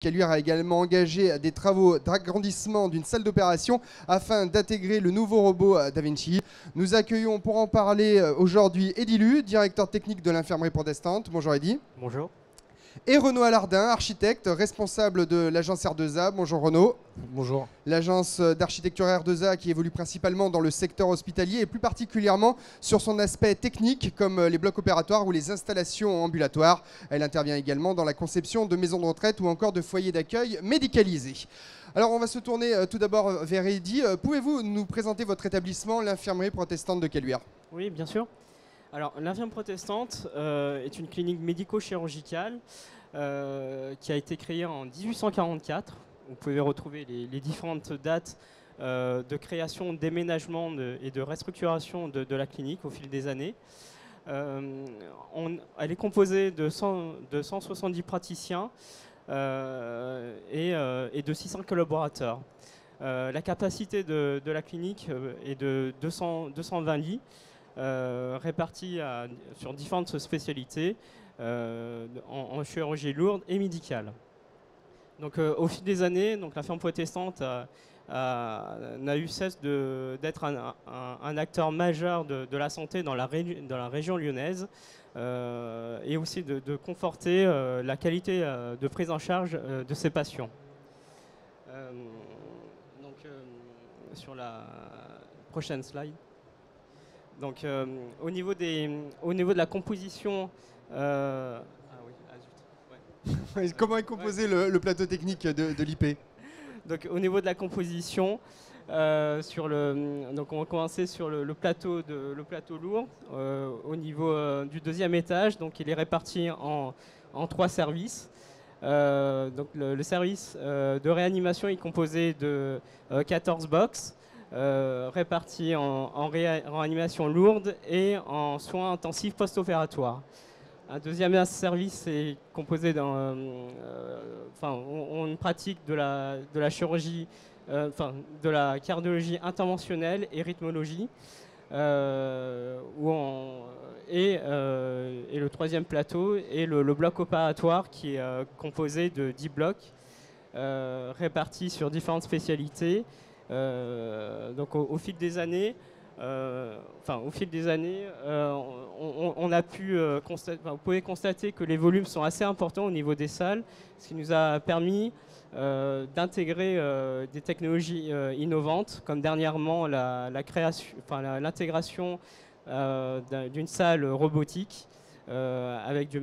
Caluire a également engagé des travaux d'agrandissement d'une salle d'opération afin d'intégrer le nouveau robot Da-Vinci. Nous accueillons pour en parler aujourd'hui Eddy Lu, directeur technique de l'infirmerie protestante. Bonjour Eddy. Bonjour. Et Renaud Alardin, architecte, responsable de l'agence R2A. Bonjour Renaud. Bonjour. L'agence d'architecture R2A qui évolue principalement dans le secteur hospitalier et plus particulièrement sur son aspect technique comme les blocs opératoires ou les installations ambulatoires. Elle intervient également dans la conception de maisons de retraite ou encore de foyers d'accueil médicalisés. Alors on va se tourner tout d'abord vers Eddy. Pouvez-vous nous présenter votre établissement, l'infirmerie protestante de Caluire? Oui, bien sûr. Alors, l'infirmerie protestante est une clinique médico-chirurgicale qui a été créée en 1844. Vous pouvez retrouver les différentes dates de création, d'éménagement et de restructuration de la clinique au fil des années. Elle est composée de 170 praticiens et de 600 collaborateurs. La capacité de la clinique est de 220 lits. Répartis sur différentes spécialités en chirurgie lourde et médicale. Donc, au fil des années, l'infirmerie protestante n'a eu cesse d'être un acteur majeur de la santé dans la région lyonnaise et aussi de conforter la qualité de prise en charge de ses patients. Sur la prochaine slide. Donc, au niveau de la composition... Comment est composé le plateau technique de l'IP? Donc, au niveau de la composition, donc on va commencer sur le plateau lourd. Au niveau du deuxième étage, donc il est réparti en 3 services. Donc le service de réanimation est composé de 14 box. Répartis en réanimation lourde et en soins intensifs post-opératoires. Un deuxième service est composé on pratique de la chirurgie, de la cardiologie interventionnelle et rythmologie. Et le troisième plateau est le bloc opératoire qui est composé de 10 blocs répartis sur différentes spécialités. Donc au fil des années, on a pu constater, vous pouvez constater que les volumes sont assez importants au niveau des salles, ce qui nous a permis d'intégrer des technologies innovantes, comme dernièrement l'intégration d'une salle robotique avec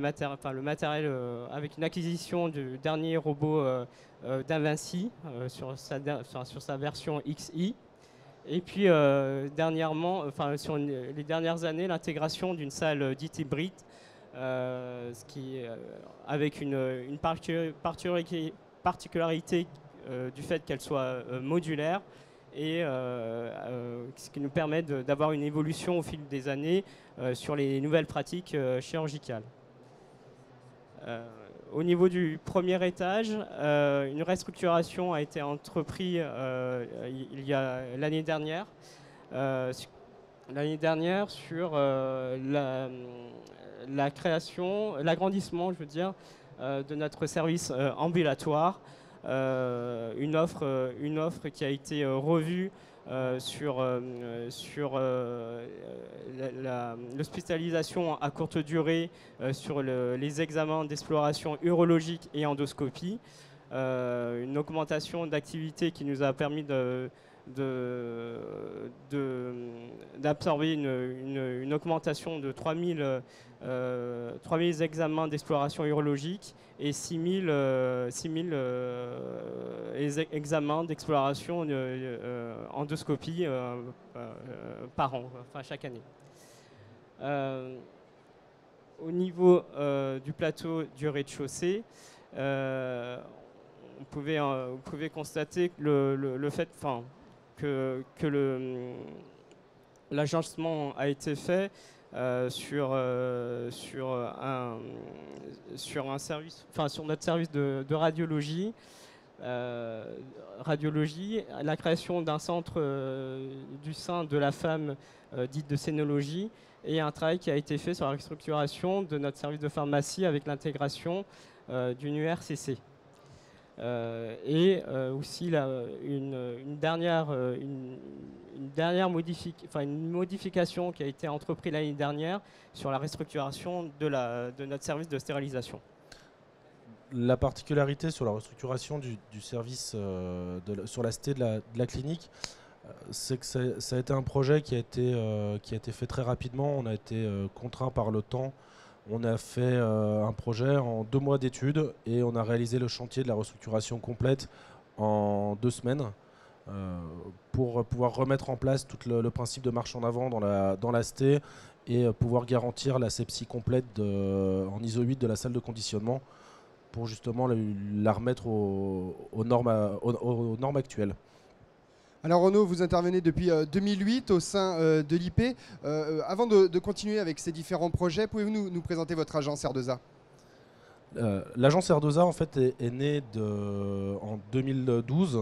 avec une acquisition du dernier robot d'Invinci sur sa version XI. Et puis dernièrement, sur les dernières années, l'intégration d'une salle dite hybride, avec une particularité du fait qu'elle soit modulaire et ce qui nous permet d'avoir une évolution au fil des années sur les nouvelles pratiques chirurgicales. Au niveau du premier étage, une restructuration a été entreprise il y a l'année dernière sur la création, l'agrandissement, je veux dire, de notre service ambulatoire, une offre qui a été revue sur l'hospitalisation à courte durée, sur les examens d'exploration urologique et endoscopie, une augmentation d'activité qui nous a permis d'absorber une augmentation de 3000 examens d'exploration urologique et 6000 examens d'exploration endoscopie par an, chaque année. Au niveau du plateau du rez-de-chaussée, vous pouvez constater que l'agencement a été fait sur notre service de radiologie. La création d'un centre du sein de la femme dite de scénologie et un travail qui a été fait sur la restructuration de notre service de pharmacie avec l'intégration d'une URCC. Et aussi une modification qui a été entreprise l'année dernière sur la restructuration de notre service de stérilisation. La particularité sur la restructuration du service sur la cité de la clinique, c'est que ça a été un projet qui a été fait très rapidement. On a été contraint par le temps. On a fait un projet en 2 mois d'études et on a réalisé le chantier de la restructuration complète en 2 semaines pour pouvoir remettre en place tout le principe de marche en avant dans la ST et pouvoir garantir l'asepsie complète en ISO 8 de la salle de conditionnement pour justement la remettre aux normes actuelles. Alors Renaud, vous intervenez depuis 2008 au sein de l'IP. Avant de continuer avec ces différents projets, pouvez-vous nous présenter votre agence R2A ? L'agence R2A en fait est née en 2012.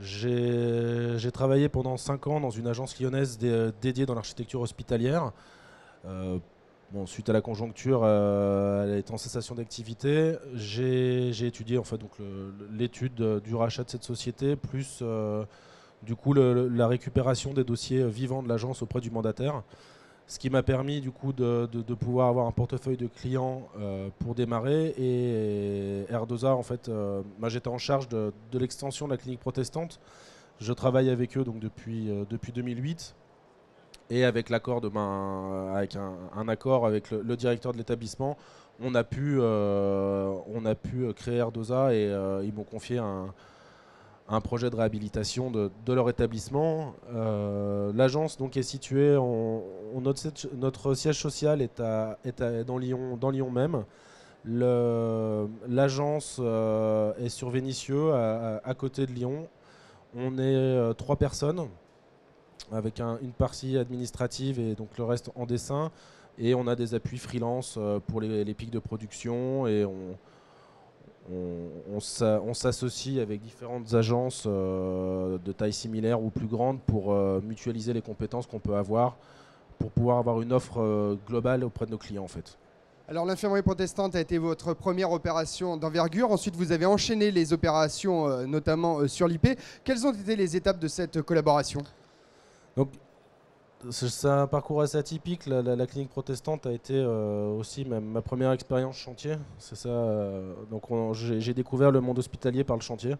J'ai travaillé pendant 5 ans dans une agence lyonnaise dédiée dans l'architecture hospitalière. Suite à la conjoncture, elle est en cessation d'activité. J'ai étudié en fait, l'étude du rachat de cette société, plus du coup la récupération des dossiers vivants de l'agence auprès du mandataire. Ce qui m'a permis du coup de pouvoir avoir un portefeuille de clients pour démarrer. Et R2A, en fait, j'étais en charge de l'extension de la clinique protestante. Je travaille avec eux donc depuis 2008. Et avec l'accord avec un accord avec le directeur de l'établissement, on a pu créer R2A et ils m'ont confié un projet de réhabilitation de leur établissement. L'agence donc est située, notre siège social est dans Lyon même. L'agence est sur Vénissieux, à côté de Lyon. On est 3 personnes, avec une partie administrative et donc le reste en dessin. Et on a des appuis freelance pour les pics de production et on s'associe avec différentes agences de taille similaire ou plus grande pour mutualiser les compétences qu'on peut avoir pour pouvoir avoir une offre globale auprès de nos clients en fait. Alors l'infirmerie protestante a été votre première opération d'envergure. Ensuite, vous avez enchaîné les opérations, notamment sur l'IP. Quelles ont été les étapes de cette collaboration ? Donc, c'est un parcours assez atypique. La clinique protestante a été aussi ma première expérience chantier. C'est ça. Donc j'ai découvert le monde hospitalier par le chantier.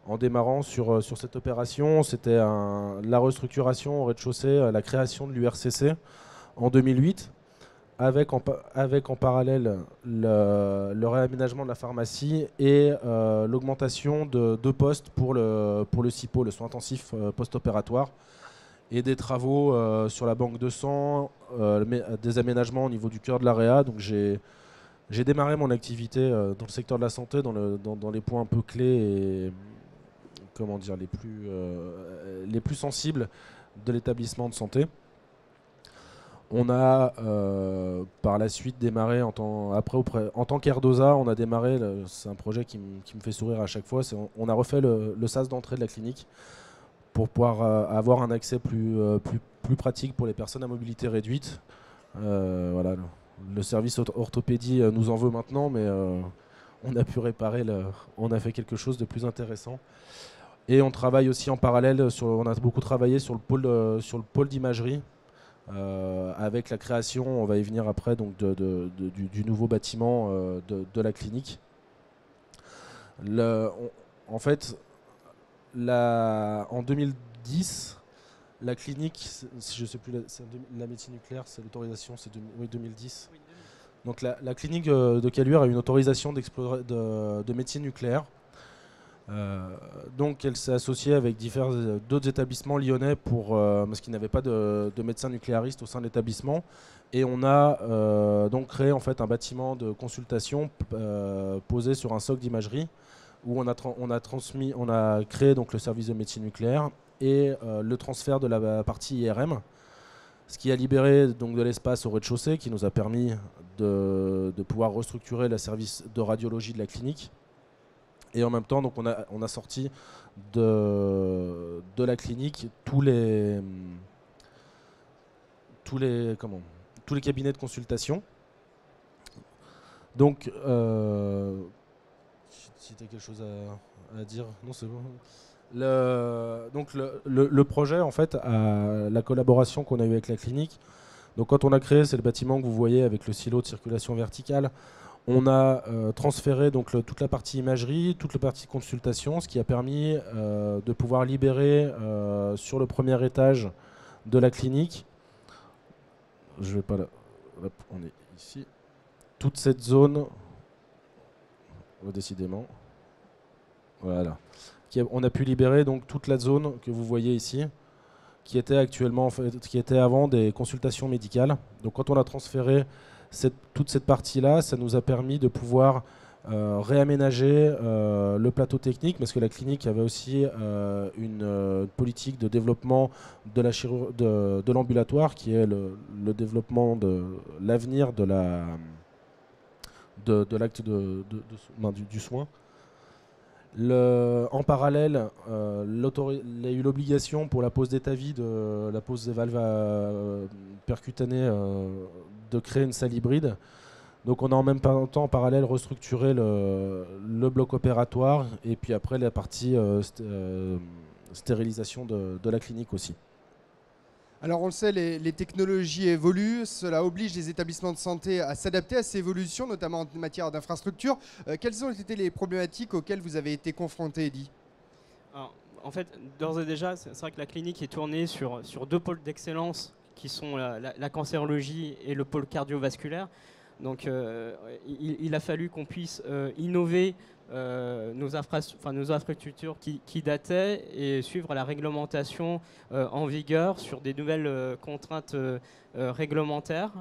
En démarrant sur cette opération, c'était la restructuration au rez-de-chaussée, la création de l'URCC en 2008, avec en parallèle le réaménagement de la pharmacie et l'augmentation de 2 postes pour le SIPO, le soin intensif post-opératoire, et des travaux sur la banque de sang, des aménagements au niveau du cœur de l'AREA. Donc j'ai démarré mon activité dans le secteur de la santé, dans les points un peu clés et comment dire, les plus sensibles de l'établissement de santé. On a par la suite démarré en tant qu'R2A, on a démarré, c'est un projet qui me fait sourire à chaque fois, on a refait le sas d'entrée de la clinique pour pouvoir avoir un accès plus pratique pour les personnes à mobilité réduite. Voilà, le service orthopédie nous en veut maintenant, mais on a pu réparer, on a fait quelque chose de plus intéressant. Et on travaille aussi en parallèle, on a beaucoup travaillé sur le pôle d'imagerie, avec la création, on va y venir après, donc du nouveau bâtiment de la clinique. En fait, en 2010, la clinique, je ne sais plus, la médecine nucléaire, c'est l'autorisation, c'est 2010. Oui, 2010. Donc la clinique de Caluire a une autorisation de médecine nucléaire. Donc elle s'est associée avec d'autres établissements lyonnais parce qu'ils n'avaient pas de médecins nucléaristes au sein de l'établissement. Et on a donc créé en fait un bâtiment de consultation posé sur un socle d'imagerie, où on a créé donc le service de médecine nucléaire et le transfert de la partie IRM, ce qui a libéré donc de l'espace au rez-de-chaussée, qui nous a permis de pouvoir restructurer le service de radiologie de la clinique. Et en même temps, donc on a sorti de la clinique tous les cabinets de consultation. Donc si tu as quelque chose à dire. Non, c'est bon. Donc le projet, en fait, la collaboration qu'on a eue avec la clinique. Donc quand on a créé, c'est le bâtiment que vous voyez avec le silo de circulation verticale. On a transféré donc toute la partie imagerie, toute la partie consultation, ce qui a permis de pouvoir libérer sur le premier étage de la clinique. Je vais pas là. Hop, on est ici. Toute cette zone, décidément. Voilà. On a pu libérer donc toute la zone que vous voyez ici, qui était actuellement, en fait, qui était avant des consultations médicales. Donc quand on a transféré toute cette partie-là, ça nous a permis de pouvoir réaménager le plateau technique, parce que la clinique avait aussi une politique de développement de l'ambulatoire, qui est le développement de l'avenir de l'acte du soin. En parallèle, il y a eu l'obligation pour la pose d'état-vie, la pose des valves percutanées, de créer une salle hybride. Donc on a en même temps en parallèle restructuré le bloc opératoire et puis après la partie stérilisation de la clinique aussi. Alors on le sait, les technologies évoluent, cela oblige les établissements de santé à s'adapter à ces évolutions, notamment en matière d'infrastructure. Quelles ont été les problématiques auxquelles vous avez été confrontés, Eddy ? Alors, en fait, d'ores et déjà, c'est vrai que la clinique est tournée sur deux pôles d'excellence qui sont la cancérologie et le pôle cardiovasculaire. Donc il a fallu qu'on puisse innover nos infrastructures qui dataient et suivre la réglementation en vigueur sur des nouvelles contraintes réglementaires.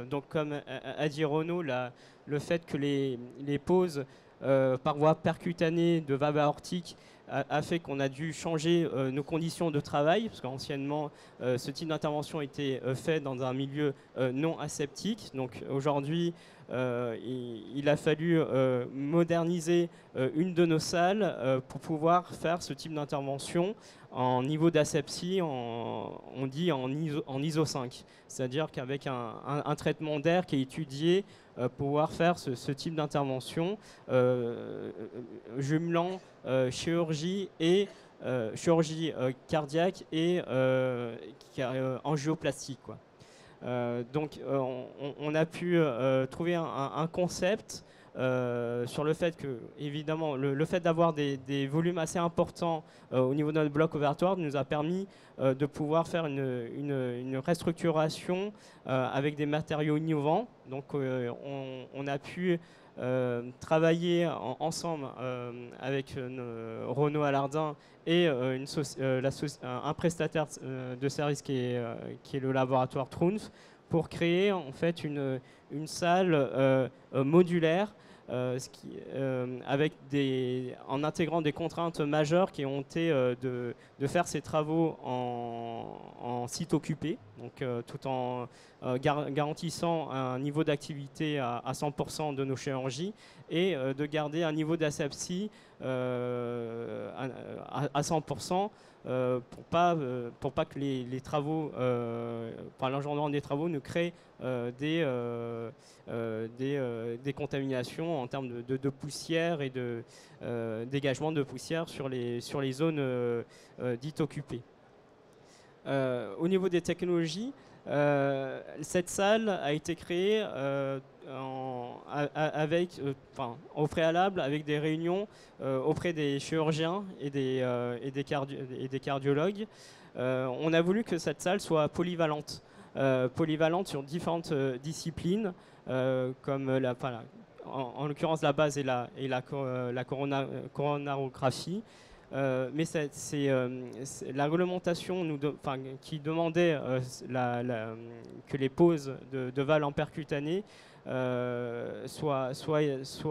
Donc comme a dit Renaud, le fait que les poses par voie percutanée de valve aortique a fait qu'on a dû changer nos conditions de travail, parce qu'anciennement, ce type d'intervention était fait dans un milieu non aseptique. Donc aujourd'hui, il a fallu moderniser une de nos salles pour pouvoir faire ce type d'intervention en niveau d'asepsie, on dit en ISO 5. C'est-à-dire qu'avec un traitement d'air qui est étudié pour pouvoir faire ce type d'intervention, jumelant chirurgie cardiaque et angioplastique, quoi. Donc on a pu trouver un concept sur le fait que, évidemment, le fait d'avoir des volumes assez importants au niveau de notre bloc opératoire nous a permis de pouvoir faire une restructuration avec des matériaux innovants. Donc on a pu travailler ensemble avec Renaud Alardin et un prestataire de service qui est le laboratoire Trumpf, pour créer en fait une salle modulaire en intégrant des contraintes majeures qui ont été de faire ces travaux en site occupé, donc tout en garantissant un niveau d'activité à 100% de nos chirurgies et de garder un niveau d'asepsie à 100%. Pour pas que les travaux, par l'engendrement des travaux, ne créent des contaminations en termes de poussière et de dégagement de poussière sur les zones dites occupées. Au niveau des technologies, cette salle a été créée au préalable avec des réunions auprès des chirurgiens et des cardiologues. On a voulu que cette salle soit polyvalente sur différentes disciplines, comme en l'occurrence la base et la coronarographie. Mais c'est la réglementation qui demandait que les poses de valves en percutané soient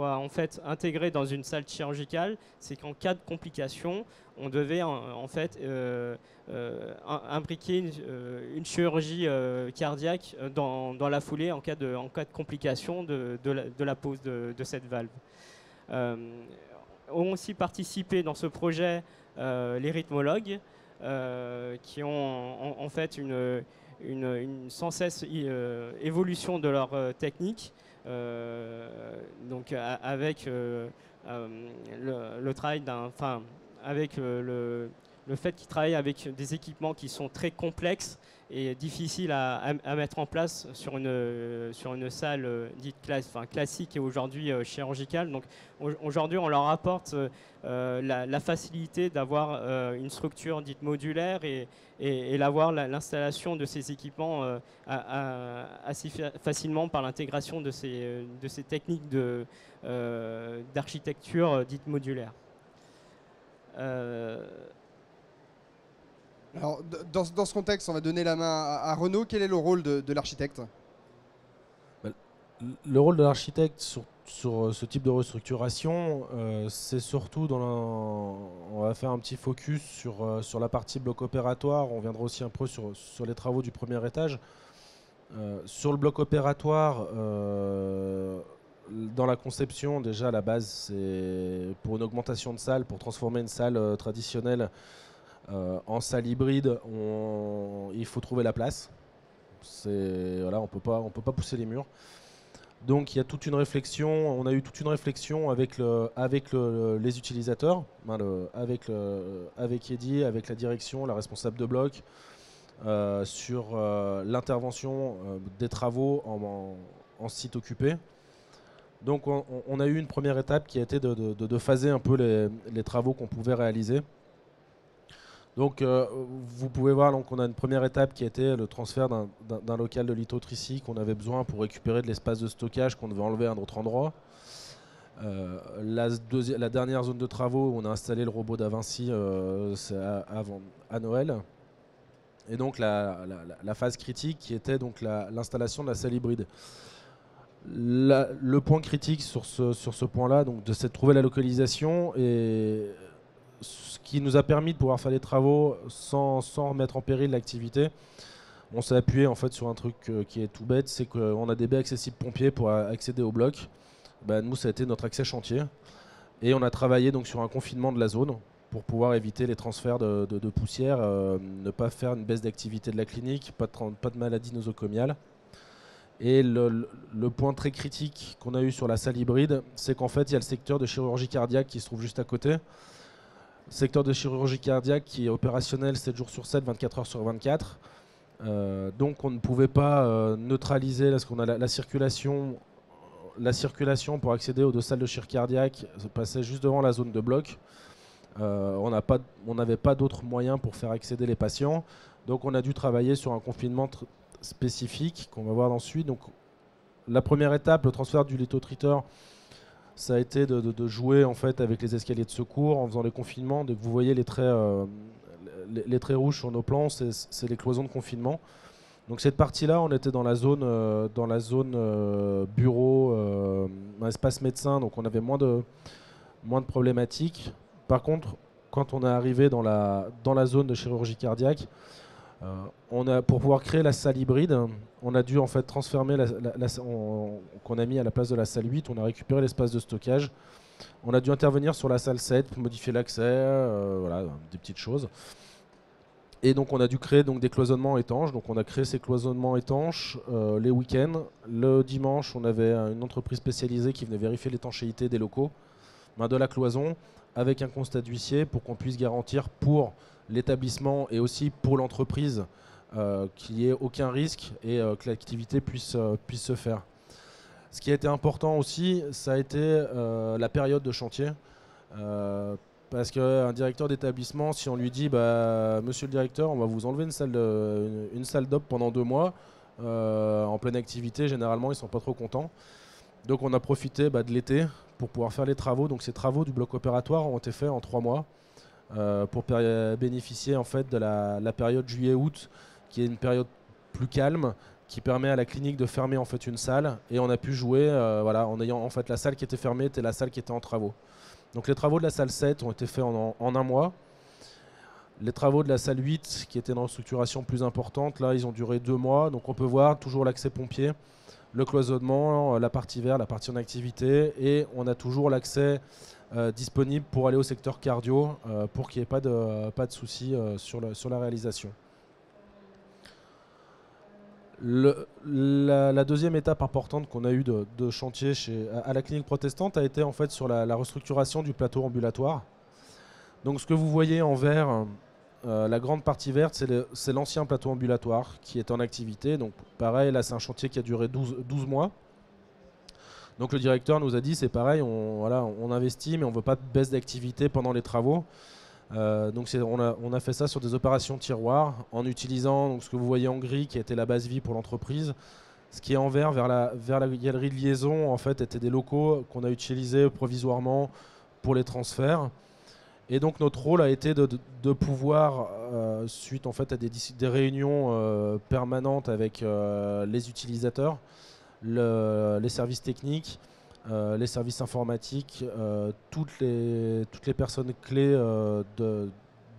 en fait intégrées dans une salle chirurgicale. C'est qu'en cas de complication, on devait en fait imbriquer une chirurgie cardiaque dans la foulée en cas de complication de la pose de cette valve. Ont aussi participé dans ce projet les rythmologues qui ont en fait une sans cesse évolution de leur technique, donc avec le travail avec le fait qu'ils travaillent avec des équipements qui sont très complexes et difficiles à mettre en place sur une salle dite classique et aujourd'hui chirurgicale. Donc aujourd'hui, on leur apporte la facilité d'avoir une structure dite modulaire et l'installation de ces équipements assez facilement par l'intégration de ces techniques d'architecture dite modulaire. Alors, dans ce contexte, on va donner la main à Renaud. Quel est le rôle de l'architecte ? Le rôle de l'architecte sur ce type de restructuration, c'est surtout on va faire un petit focus sur la partie bloc opératoire. On viendra aussi un peu sur les travaux du premier étage. Sur le bloc opératoire, dans la conception, déjà à la base, c'est pour une augmentation de salle, pour transformer une salle traditionnelle en salle hybride, il faut trouver la place. Voilà, on peut pas pousser les murs. Donc il y a toute une réflexion, on a eu toute une réflexion avec les utilisateurs, avec Eddy, avec la direction, la responsable de bloc, sur l'intervention des travaux en site occupé. Donc on a eu une première étape qui a été de phaser un peu les travaux qu'on pouvait réaliser. Donc vous pouvez voir, donc, on a une première étape qui a été le transfert d'un local de lithotricie qu'on avait besoin pour récupérer de l'espace de stockage qu'on devait enlever à un autre endroit. La dernière zone de travaux, on a installé le robot d'Avinci à Noël. Et donc la phase critique qui était donc l'installation de la salle hybride. Le point critique sur ce point-là, donc c'est de trouver la localisation, et ce qui nous a permis de pouvoir faire les travaux sans mettre en péril l'activité. On s'est appuyé en fait sur un truc qui est tout bête, c'est qu'on a des baies accessibles pompiers pour accéder au bloc. Nous, ça a été notre accès chantier, et on a travaillé donc sur un confinement de la zone pour pouvoir éviter les transferts de poussière, ne pas faire une baisse d'activité de la clinique, pas de maladie nosocomiale. Et le point très critique qu'on a eu sur la salle hybride, c'est qu'en fait il y a le secteur de chirurgie cardiaque qui se trouve juste à côté. Secteur de chirurgie cardiaque qui est opérationnel 7 jours sur 7, 24 heures sur 24. Donc on ne pouvait pas neutraliser, parce qu'on a la circulation pour accéder aux deux salles de chirurgie cardiaque se passait juste devant la zone de bloc. On n'avait pas d'autres moyens pour faire accéder les patients. Donc on a dû travailler sur un confinement spécifique qu'on va voir ensuite. Donc la première étape, le transfert du lithotriteur, ça a été de jouer en fait avec les escaliers de secours en faisant les confinements. Donc vous voyez les traits rouges sur nos plans, c'est les cloisons de confinement. Donc cette partie-là, on était dans la zone bureau, espace médecin, donc on avait moins de problématiques. Par contre, quand on est arrivé dans la zone de chirurgie cardiaque, pour pouvoir créer la salle hybride, on a dû en fait transformer qu'on a mis à la place de la salle 8, on a récupéré l'espace de stockage. On a dû intervenir sur la salle 7 pour modifier l'accès, voilà, des petites choses. Et donc on a dû créer donc des cloisonnements étanches. Donc on a créé ces cloisonnements étanches les week-ends. Le dimanche, on avait une entreprise spécialisée qui venait vérifier l'étanchéité des locaux, de la cloison, avec un constat d'huissier pour qu'on puisse garantir pour l'établissement et aussi pour l'entreprise qu'il n'y ait aucun risque et que l'activité puisse se faire. Ce qui a été important aussi, ça a été la période de chantier. Parce qu'un directeur d'établissement, si on lui dit monsieur le directeur, on va vous enlever une salle d'op pendant 2 mois, en pleine activité, généralement ils ne sont pas trop contents. Donc on a profité de l'été pour pouvoir faire les travaux. Donc ces travaux du bloc opératoire ont été faits en 3 mois pour bénéficier en fait de la période juillet-août, qui est une période plus calme, qui permet à la clinique de fermer en fait une salle, et on a pu jouer en ayant en fait la salle qui était fermée était la salle qui était en travaux. Donc les travaux de la salle 7 ont été faits en 1 mois. Les travaux de la salle 8, qui étaient dans une structuration plus importante, là ils ont duré 2 mois. Donc on peut voir toujours l'accès pompier, le cloisonnement, la partie verte, la partie en activité, et on a toujours l'accès disponible pour aller au secteur cardio pour qu'il n'y ait pas de soucis sur la réalisation. La deuxième étape importante qu'on a eue de chantier à la clinique protestante a été en fait sur la restructuration du plateau ambulatoire. Donc ce que vous voyez en vert, la grande partie verte, c'est l'ancien plateau ambulatoire qui est en activité. Donc pareil, là c'est un chantier qui a duré 12 mois. Donc le directeur nous a dit c'est pareil, on investit mais on ne veut pas de baisse d'activité pendant les travaux. Donc on a fait ça sur des opérations tiroirs en utilisant donc, ce que vous voyez en gris qui était la base vie pour l'entreprise. Ce qui est en vert vers la galerie de liaison en fait étaient des locaux qu'on a utilisés provisoirement pour les transferts. Et donc notre rôle a été de pouvoir, suite en fait à des réunions permanentes avec les utilisateurs, les services techniques, les services informatiques, toutes les personnes clés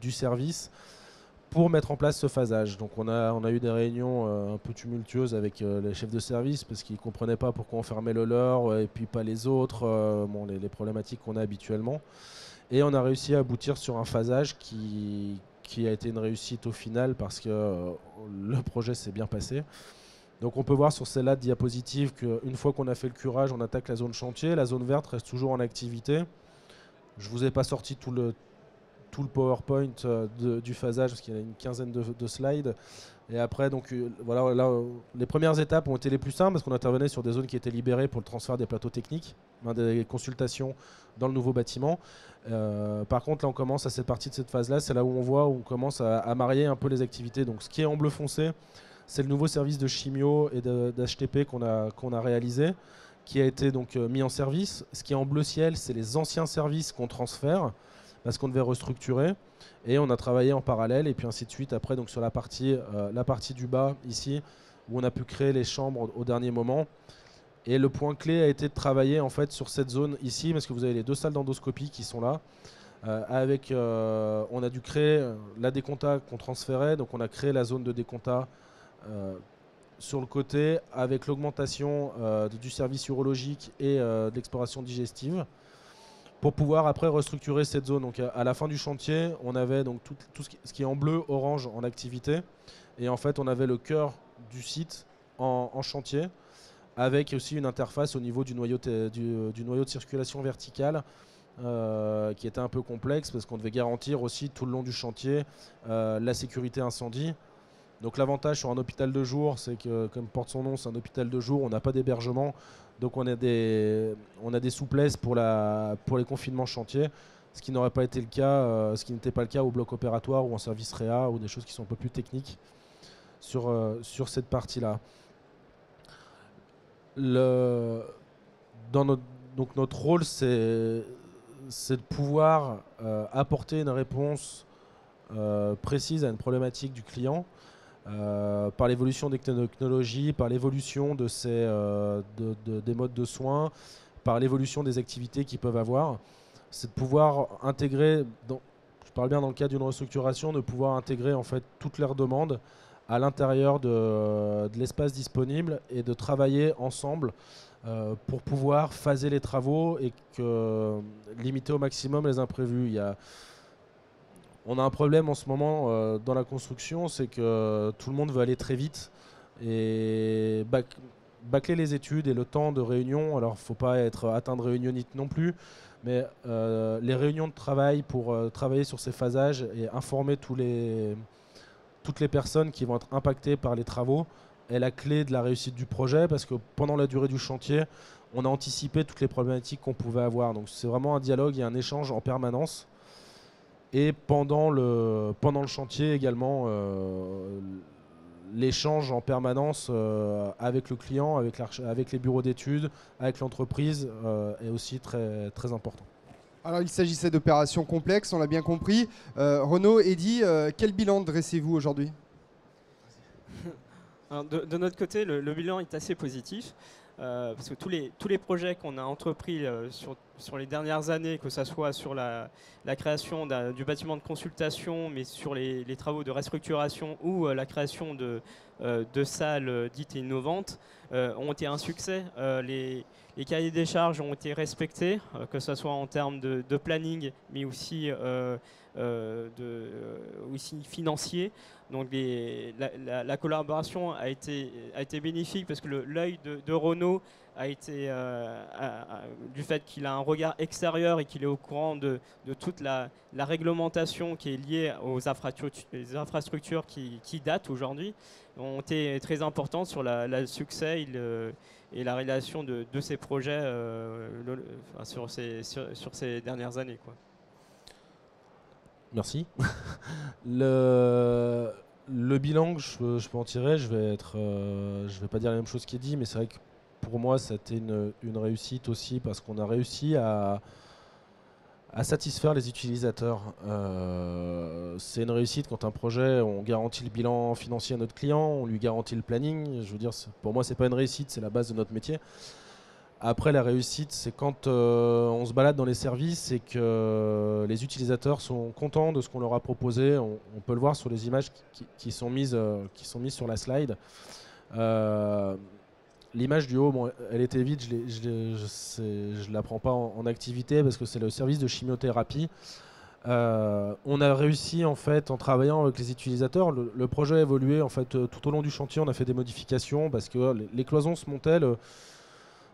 du service pour mettre en place ce phasage. Donc on a eu des réunions un peu tumultueuses avec les chefs de service parce qu'ils ne comprenaient pas pourquoi on fermait le leur et puis pas les autres, les problématiques qu'on a habituellement. Et on a réussi à aboutir sur un phasage qui a été une réussite au final parce que le projet s'est bien passé. Donc on peut voir sur celle-là de diapositive qu'une fois qu'on a fait le curage, on attaque la zone chantier. La zone verte reste toujours en activité. Je ne vous ai pas sorti tout le PowerPoint du phasage parce qu'il y a une quinzaine de slides. Et après, donc, voilà, là, les premières étapes ont été les plus simples parce qu'on intervenait sur des zones qui étaient libérées pour le transfert des plateaux techniques, des consultations dans le nouveau bâtiment. Par contre, là, on commence à cette partie de cette phase-là, c'est là où on voit où on commence à marier un peu les activités. Donc, ce qui est en bleu foncé, c'est le nouveau service de chimio et d'HTP qu'on a réalisé, qui a été donc mis en service. Ce qui est en bleu ciel, c'est les anciens services qu'on transfère parce qu'on devait restructurer. Et on a travaillé en parallèle et puis ainsi de suite après donc sur la partie du bas ici où on a pu créer les chambres au dernier moment. Et le point clé a été de travailler en fait sur cette zone ici parce que vous avez les 2 salles d'endoscopie qui sont là. On a dû créer la décompta qu'on transférait, donc on a créé la zone de décompta sur le côté avec l'augmentation du service urologique et de l'exploration digestive pour pouvoir après restructurer cette zone. Donc à la fin du chantier, on avait donc tout ce qui est en bleu, orange en activité et en fait on avait le cœur du site en chantier avec aussi une interface au niveau du noyau de circulation verticale qui était un peu complexe parce qu'on devait garantir aussi tout le long du chantier la sécurité incendie. Donc l'avantage sur un hôpital de jour, c'est que comme porte son nom, c'est un hôpital de jour, on n'a pas d'hébergement, donc on a des souplesses pour les confinements chantiers, ce qui n'aurait pas été le cas, ce qui n'était pas le cas au bloc opératoire ou en service réa ou des choses qui sont un peu plus techniques sur cette partie-là. Donc notre rôle, c'est de pouvoir apporter une réponse précise à une problématique du client. Par l'évolution des technologies, par l'évolution des modes de soins, par l'évolution des activités qu'ils peuvent avoir, c'est de pouvoir intégrer, je parle bien dans le cadre d'une restructuration, de pouvoir intégrer en fait toutes leurs demandes à l'intérieur de l'espace disponible et de travailler ensemble pour pouvoir phaser les travaux et limiter au maximum les imprévus. On a un problème en ce moment dans la construction, c'est que tout le monde veut aller très vite et bâcler les études et le temps de réunion. Alors, il ne faut pas être atteint de réunionnite non plus, mais les réunions de travail pour travailler sur ces phasages et informer toutes les personnes qui vont être impactées par les travaux est la clé de la réussite du projet parce que pendant la durée du chantier, on a anticipé toutes les problématiques qu'on pouvait avoir. Donc, c'est vraiment un dialogue et un échange en permanence. Et pendant le chantier également, l'échange en permanence avec le client, avec les bureaux d'études, avec l'entreprise est aussi très, très important. Alors il s'agissait d'opérations complexes, on l'a bien compris. Renaud, Eddy, quel bilan dressez-vous aujourd'hui ? Alors, de notre côté, le bilan est assez positif. Parce que tous les projets qu'on a entrepris sur les dernières années, que ce soit sur la création du bâtiment de consultation, mais sur les travaux de restructuration ou la création de salles dites innovantes, ont été un succès. Les les cahiers des charges ont été respectés, que ce soit en termes de planning, mais aussi, aussi financier. Donc la collaboration a été bénéfique parce que l'œil de Renaud a été, du fait qu'il a un regard extérieur et qu'il est au courant de toute la réglementation qui est liée aux infrastructures qui datent aujourd'hui, ont été très importantes sur le succès et la réalisation de ces projets sur ces dernières années, quoi. Merci. Le bilan que je peux en tirer, je vais pas dire la même chose qui est dit, mais c'est vrai que pour moi, c'était une réussite aussi parce qu'on a réussi à satisfaire les utilisateurs. C'est une réussite quand un projet, on garantit le bilan financier à notre client, on lui garantit le planning. Je veux dire, pour moi, c'est pas une réussite, c'est la base de notre métier. Après, la réussite, c'est quand on se balade dans les services et que les utilisateurs sont contents de ce qu'on leur a proposé. On peut le voir sur les images qui sont mises sur la slide. L'image du haut, bon, elle était vide, je la prends pas en activité parce que c'est le service de chimiothérapie. On a réussi en fait en travaillant avec les utilisateurs. Le projet a évolué en fait tout au long du chantier. On a fait des modifications parce que les cloisons se montaient.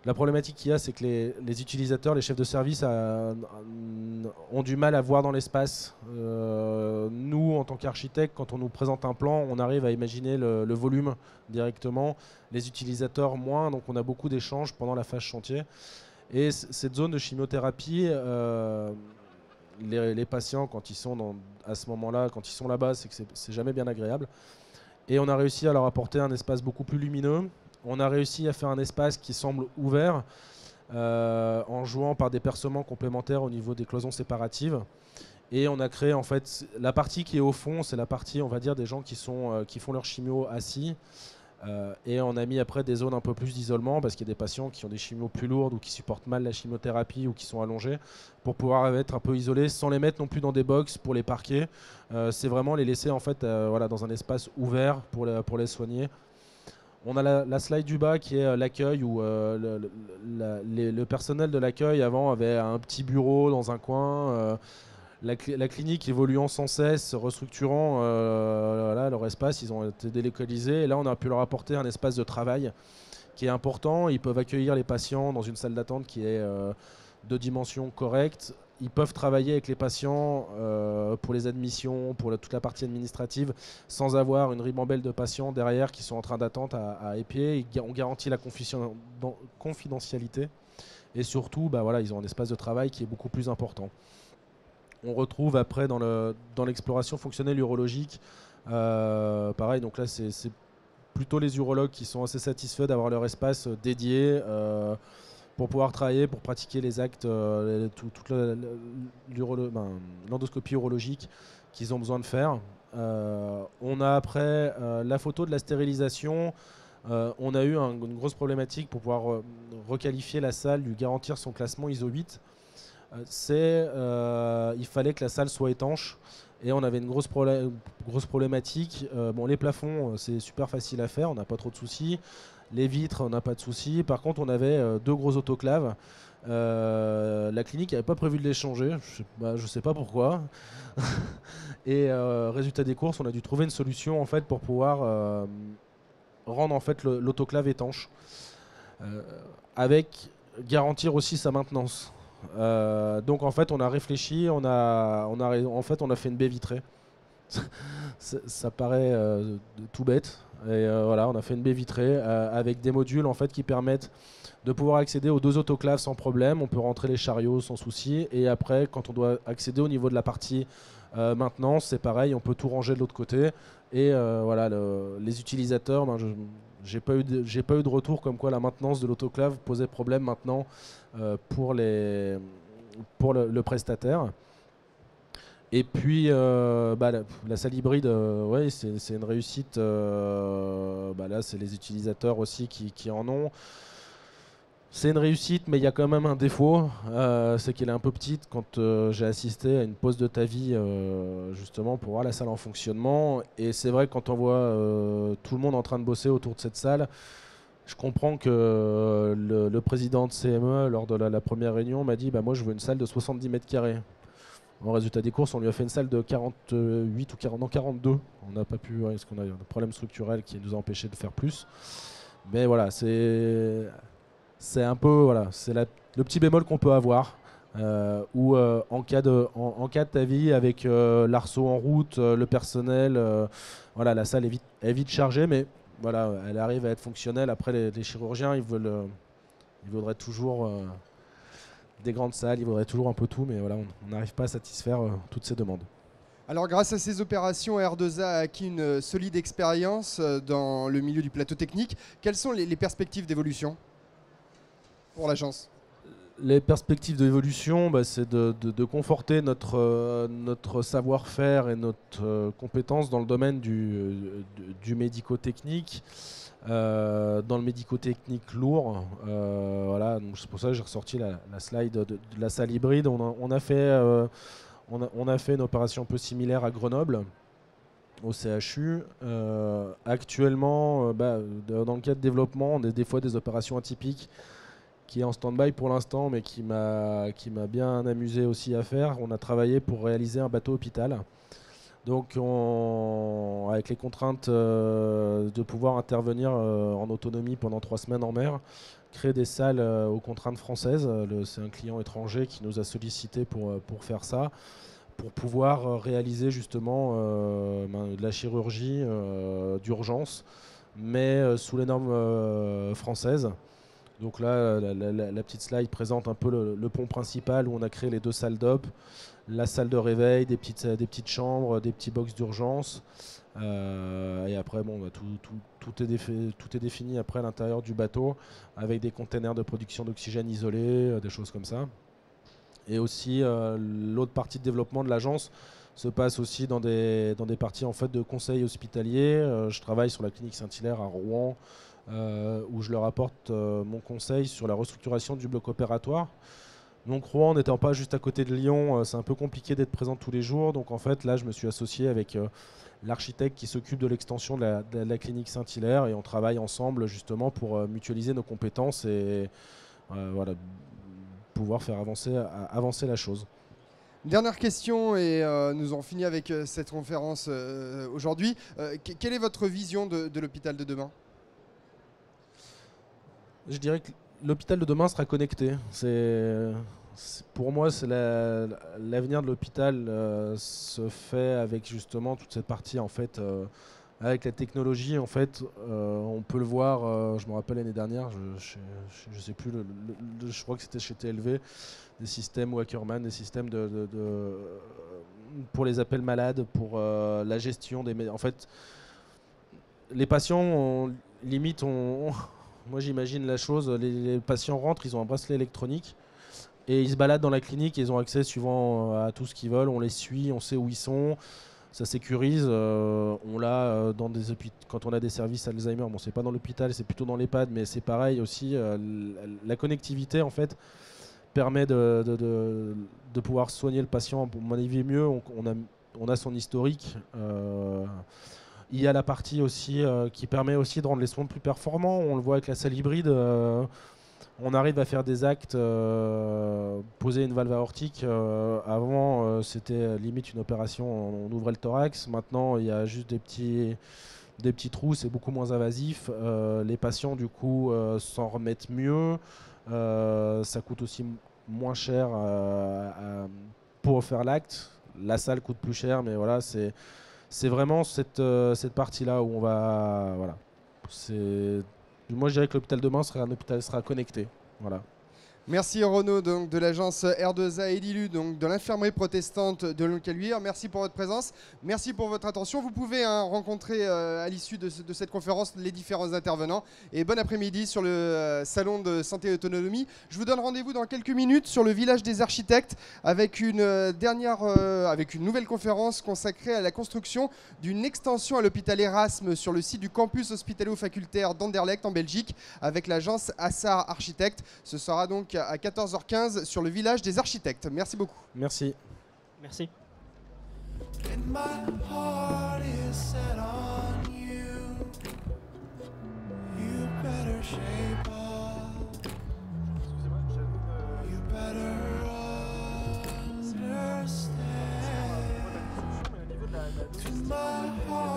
La problématique qu'il y a, c'est que les utilisateurs, les chefs de service ont du mal à voir dans l'espace. Nous, en tant qu'architectes, quand on nous présente un plan, on arrive à imaginer le volume directement. Les utilisateurs, moins. Donc on a beaucoup d'échanges pendant la phase chantier. Et cette zone de chimiothérapie, les patients, quand ils sont à ce moment-là, quand ils sont là-bas, c'est que c'est jamais bien agréable. Et on a réussi à leur apporter un espace beaucoup plus lumineux. On a réussi à faire un espace qui semble ouvert en jouant par des percements complémentaires au niveau des cloisons séparatives. Et on a créé en fait la partie qui est au fond, c'est la partie on va dire des gens qui font leur chimio assis. Et on a mis après des zones un peu plus d'isolement parce qu'il y a des patients qui ont des chimios plus lourdes ou qui supportent mal la chimiothérapie ou qui sont allongés pour pouvoir être un peu isolés sans les mettre non plus dans des box pour les parquer. C'est vraiment les laisser en fait voilà, dans un espace ouvert pour les soigner. On a la slide du bas qui est l'accueil où le personnel de l'accueil avant avait un petit bureau dans un coin. La clinique évoluant sans cesse, restructurant là, leur espace, ils ont été délocalisés. Et là, on a pu leur apporter un espace de travail qui est important. Ils peuvent accueillir les patients dans une salle d'attente qui est de dimension correcte. Ils peuvent travailler avec les patients pour les admissions, pour toute la partie administrative, sans avoir une ribambelle de patients derrière qui sont en train d'attendre à épier. On garantit la confidentialité et surtout, bah voilà, ils ont un espace de travail qui est beaucoup plus important. On retrouve après dans l'exploration fonctionnelle urologique, pareil, donc là c'est plutôt les urologues qui sont assez satisfaits d'avoir leur espace dédié pour pouvoir travailler, pour pratiquer les actes, toute l'endoscopie urologique qu'ils ont besoin de faire. On a après la photo de la stérilisation. On a eu une grosse problématique pour pouvoir requalifier la salle, lui garantir son classement ISO 8. Il fallait que la salle soit étanche et on avait une grosse problématique. Bon, les plafonds, c'est super facile à faire, on n'a pas trop de soucis. Les vitres, on n'a pas de soucis. Par contre, on avait 2 gros autoclaves. La clinique n'avait pas prévu de les changer. Je sais pas pourquoi. Et résultat des courses, on a dû trouver une solution en fait pour pouvoir rendre en fait l'autoclave étanche, avec garantir aussi sa maintenance. Donc en fait, on a réfléchi, on a fait une baie vitrée. Ça paraît tout bête. Et voilà, on a fait une baie vitrée avec des modules en fait qui permettent de pouvoir accéder aux 2 autoclaves sans problème. On peut rentrer les chariots sans souci. Et après, quand on doit accéder au niveau de la partie maintenance, c'est pareil, on peut tout ranger de l'autre côté. Et voilà, les utilisateurs, j'ai pas eu de retour comme quoi la maintenance de l'autoclave posait problème maintenant pour le prestataire. Et puis la salle hybride, ouais, c'est une réussite. Là, c'est les utilisateurs aussi qui en ont. C'est une réussite, mais il y a quand même un défaut, c'est qu'elle est un peu petite. Quand j'ai assisté à une pause de TAVI, justement, pour voir la salle en fonctionnement, et c'est vrai que quand on voit tout le monde en train de bosser autour de cette salle, Je comprends que le président de CME, lors de la première réunion, m'a dit moi je veux une salle de 70 mètres carrés. En résultat des courses, on lui a fait une salle de 48 ou 40, non, 42. On n'a pas pu, parce qu'on a eu un problème structurel qui nous a empêché de faire plus. Mais voilà, c'est un peu c'est le petit bémol qu'on peut avoir. Où en cas de ta vie, avec l'arceau en route, le personnel, voilà, la salle est vite chargée, mais voilà, elle arrive à être fonctionnelle. Après, les chirurgiens, ils voudraient toujours des grandes salles, ils voudraient toujours un peu tout, mais voilà, on n'arrive pas à satisfaire toutes ces demandes. Alors grâce à ces opérations, R2A a acquis une solide expérience dans le milieu du plateau technique. Quelles sont les perspectives d'évolution pour l'agence? Les perspectives d'évolution, c'est de conforter notre savoir-faire et notre compétence dans le domaine du médico-technique, dans le médico-technique lourd. Voilà, donc c'est pour ça que j'ai ressorti la slide de la salle hybride. On a fait une opération un peu similaire à Grenoble, au CHU. Actuellement, dans le cas de développement, on a des fois des opérations atypiques qui est en stand-by pour l'instant, mais qui m'a bien amusé aussi à faire. On a travaillé pour réaliser un bateau hôpital. Donc, avec les contraintes de pouvoir intervenir en autonomie pendant 3 semaines en mer, créer des salles aux contraintes françaises. C'est un client étranger qui nous a sollicité pour faire ça, pour pouvoir réaliser justement de la chirurgie d'urgence, mais sous les normes françaises. Donc là, la petite slide présente un peu le pont principal où on a créé les 2 salles d'op, la salle de réveil, des petites chambres, des petits box d'urgence. Et après, tout est défini après à l'intérieur du bateau, avec des containers de production d'oxygène isolés, des choses comme ça. Et aussi, l'autre partie de développement de l'agence se passe aussi dans des parties en fait, de conseil hospitalier. Je travaille sur la clinique Saint-Hilaire à Rouen, où je leur apporte mon conseil sur la restructuration du bloc opératoire. Donc Rouen n'étant pas juste à côté de Lyon, c'est un peu compliqué d'être présent tous les jours. Donc en fait là je me suis associé avec l'architecte qui s'occupe de l'extension de la clinique Saint-Hilaire, et on travaille ensemble justement pour mutualiser nos compétences et voilà, pouvoir faire avancer la chose. Dernière question, et nous en finissons avec cette conférence aujourd'hui. Quelle est votre vision de l'hôpital de demain ? Je dirais que l'hôpital de demain sera connecté. Pour moi, l'avenir de l'hôpital se fait avec justement toute cette partie en fait, avec la technologie. En fait, on peut le voir. Je me rappelle l'année dernière, je sais plus, je crois que c'était chez TLV, des systèmes Wackerman, des systèmes pour les appels malades, pour la gestion des. En fait, les patients, moi j'imagine la chose, les patients rentrent, ils ont un bracelet électronique et ils se baladent dans la clinique et ils ont accès suivant à tout ce qu'ils veulent, on les suit, on sait où ils sont, ça sécurise. On l'a dans quand on a des services Alzheimer, bon c'est pas dans l'hôpital, c'est plutôt dans l'EHPAD, mais c'est pareil aussi, la connectivité en fait permet de pouvoir soigner le patient, pour mon avis mieux, on a son historique. Il y a la partie aussi qui permet aussi de rendre les soins plus performants. On le voit avec la salle hybride. On arrive à faire des actes, poser une valve aortique. Avant, c'était limite une opération, on ouvrait le thorax. Maintenant, il y a juste des petits trous, c'est beaucoup moins invasif. Les patients, du coup, s'en remettent mieux. Ça coûte aussi moins cher pour faire l'acte. La salle coûte plus cher, mais voilà, c'est vraiment cette partie-là où on va. Voilà. Moi, je dirais que l'hôpital demain sera connecté. Voilà. Merci Renaud, donc, de l'agence R2A et Lilu, donc de l'infirmerie protestante de Lyon-Caluire. Merci pour votre présence, merci pour votre attention. Vous pouvez rencontrer à l'issue de cette conférence les différents intervenants. Et bon après-midi sur le salon de santé et autonomie. Je vous donne rendez-vous dans quelques minutes sur le village des architectes avec une nouvelle conférence consacrée à la construction d'une extension à l'hôpital Erasme sur le site du campus hospitalo-facultaire d'Anderlecht en Belgique avec l'agence Assar Architectes. Ce sera donc à 14h15 sur le village des architectes. Merci beaucoup. Merci. Merci. And my heart is set on you. You better shape up. You better understand. To my heart.